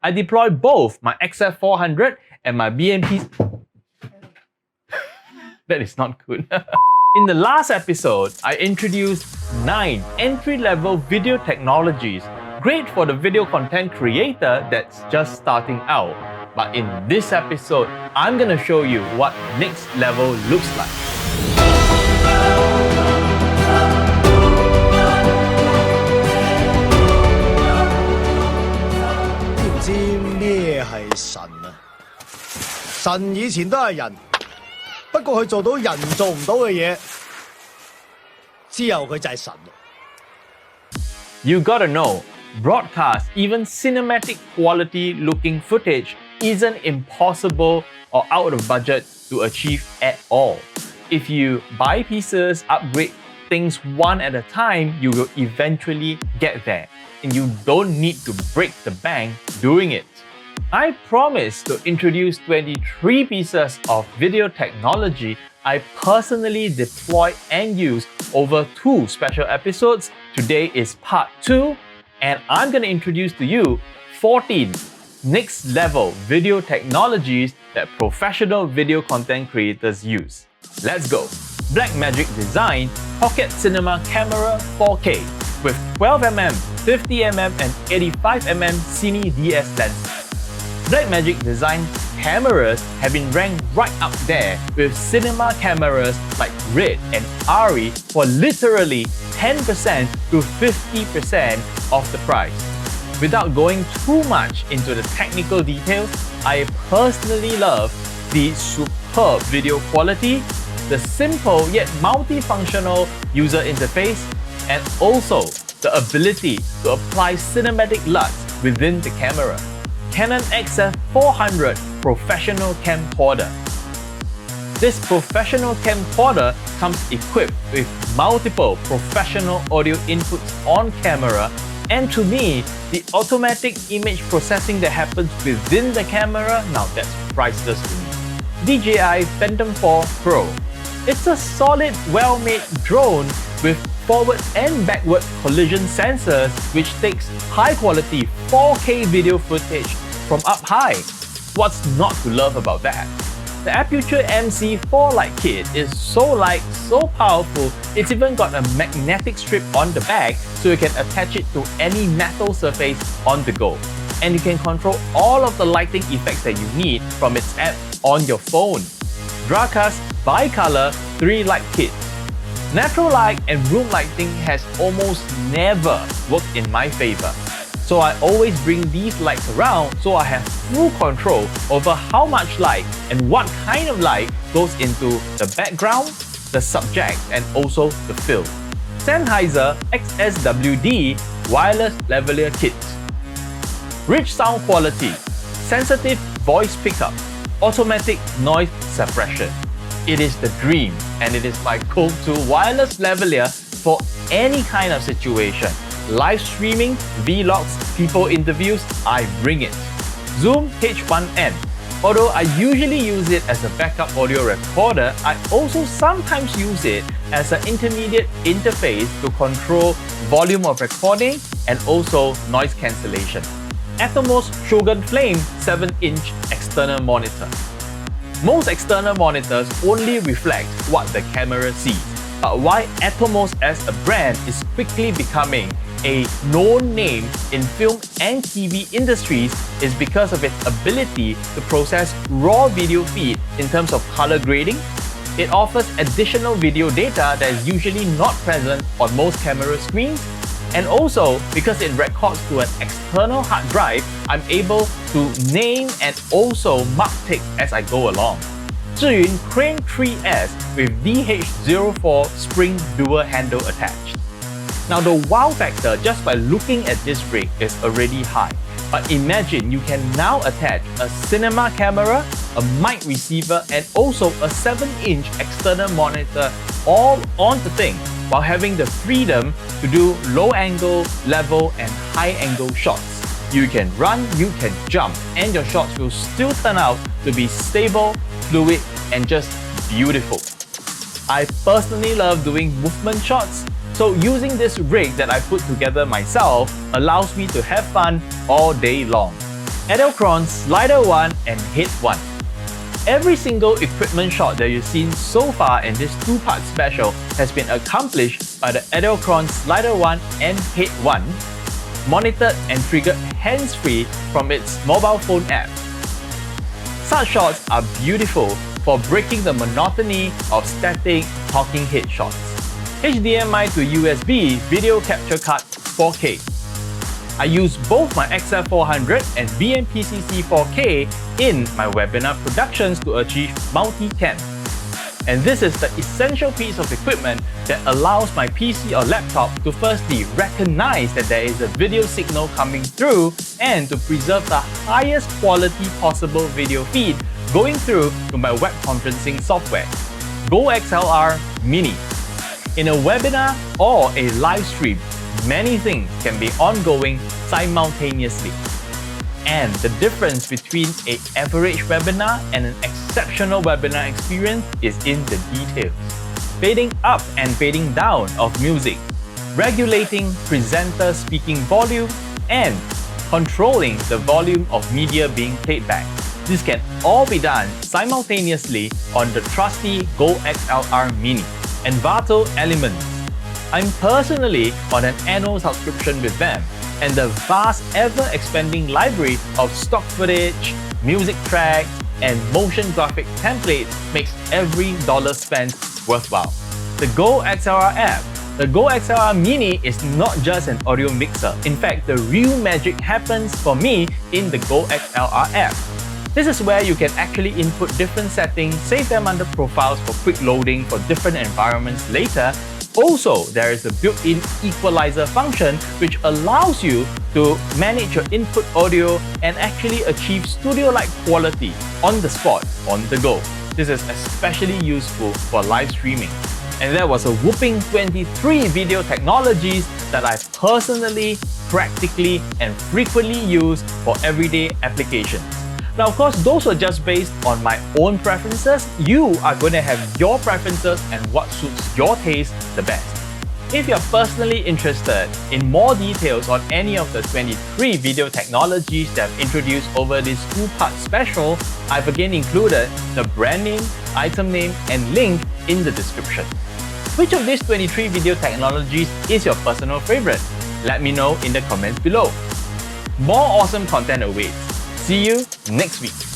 I deploy both my XF400 and my BMP. That is not good. In the last episode, I introduced 9 entry-level video technologies great for the video content creator that's just starting out. But in this episode, I'm gonna show you what next level looks like. 知唔知咩係神啊？神以前都係人，不過佢做到人做唔到嘅嘢，之後佢就係神。You gotta know, broadcast, even cinematic quality looking footage isn't impossible or out of budget to achieve at all. If you buy pieces, upgrade things one at a time, you will eventually get there. And you don't need to break the bank doing it. I promise to introduce 23 pieces of video technology I personally deploy and use over 2 special episodes. Today is part 2, and I'm going to introduce to you 14 next level video technologies that professional video content creators use. Let's go! Blackmagic Design Pocket Cinema Camera 4K with 12mm, 50mm and 85mm Cine DS lenses. Blackmagic Design cameras have been ranked right up there with cinema cameras like Red and Ari for literally 10% to 50% of the price. Without going too much into the technical details, I personally love the superb video quality, the simple yet multifunctional user interface, and also the ability to apply cinematic LUTs within the camera. Canon XF400 Professional Camcorder. This professional camcorder comes equipped with multiple professional audio inputs on camera, and to me, the automatic image processing that happens within the camera, now that's priceless to me. DJI Phantom 4 Pro. It's a solid, well-made drone with forward and backward collision sensors which takes high-quality 4K video footage from up high. What's not to love about that? The Aputure MC4 Lite kit is so light, so powerful, it's even got a magnetic strip on the back so you can attach it to any metal surface on the go. And you can control all of the lighting effects that you need from its app on your phone. Dracast Bicolor 3 Light Kit. Natural light and room lighting has almost never worked in my favor. So I always bring these lights around so I have full control over how much light and what kind of light goes into the background, the subject, and also the film. Sennheiser XSWD Wireless Lavalier Kit. Rich sound quality, sensitive voice pickup, automatic noise suppression. It is the dream, and it is my go-to wireless lavalier for any kind of situation. Live streaming, vlogs, people interviews, I bring it. Zoom H1N. Although I usually use it as a backup audio recorder, I also sometimes use it as an intermediate interface to control volume of recording and also noise cancellation. Atomos Shogun Flame 7-inch external monitor. Most external monitors only reflect what the camera sees, but why Atomos as a brand is quickly becoming a known name in film and TV industries is because of its ability to process raw video feed in terms of color grading. It offers additional video data that is usually not present on most camera screens, and also because it records to an external hard drive, I'm able to name and also mark ticks as I go along. Zhiyun Crane 3S with DH04 spring dual handle attached. Now the wow factor just by looking at this rig is already high, but imagine you can now attach a cinema camera, a mic receiver, and also a 7-inch external monitor all on the thing, while having the freedom to do low angle, level, and high angle shots. You can run, you can jump, and your shots will still turn out to be stable, fluid, and just beautiful. I personally love doing movement shots, so using this rig that I put together myself allows me to have fun all day long. Edelchron Slider 1 and Head 1. Every single equipment shot that you've seen so far in this two-part special has been accomplished by the Edelchron Slider 1 and Head 1, monitored and triggered hands-free from its mobile phone app. Such shots are beautiful for breaking the monotony of static talking head shots. HDMI to USB video capture card 4K. I use both my XF400 and BMPCC 4K in my webinar productions to achieve multi-cam. And this is the essential piece of equipment that allows my PC or laptop to firstly recognize that there is a video signal coming through and to preserve the highest quality possible video feed going through to my web conferencing software, GoXLR Mini. In a webinar or a live stream, many things can be ongoing simultaneously. And the difference between an average webinar and an exceptional webinar experience is in the details. Fading up and fading down of music, regulating presenter speaking volume, and controlling the volume of media being played back. This can all be done simultaneously on the trusty GoXLR Mini. Envato Elements. I'm personally on an annual subscription with them, and the vast ever-expanding library of stock footage, music tracks, and motion graphic templates makes every dollar spent worthwhile. The GoXLR app. The GoXLR Mini is not just an audio mixer. In fact, the real magic happens for me in the GoXLR app. This is where you can actually input different settings, save them under profiles for quick loading for different environments later. Also, there is a built-in equalizer function which allows you to manage your input audio and actually achieve studio-like quality on the spot, on the go. This is especially useful for live streaming. And there was a whopping 23 video technologies that I personally, practically, and frequently use for everyday applications. Now, of course, those are just based on my own preferences. You are going to have your preferences and what suits your taste the best. If you're personally interested in more details on any of the 23 video technologies that I've introduced over this two-part special, I've again included the brand name, item name, and link in the description. Which of these 23 video technologies is your personal favorite? Let me know in the comments below. More awesome content awaits. See you next week.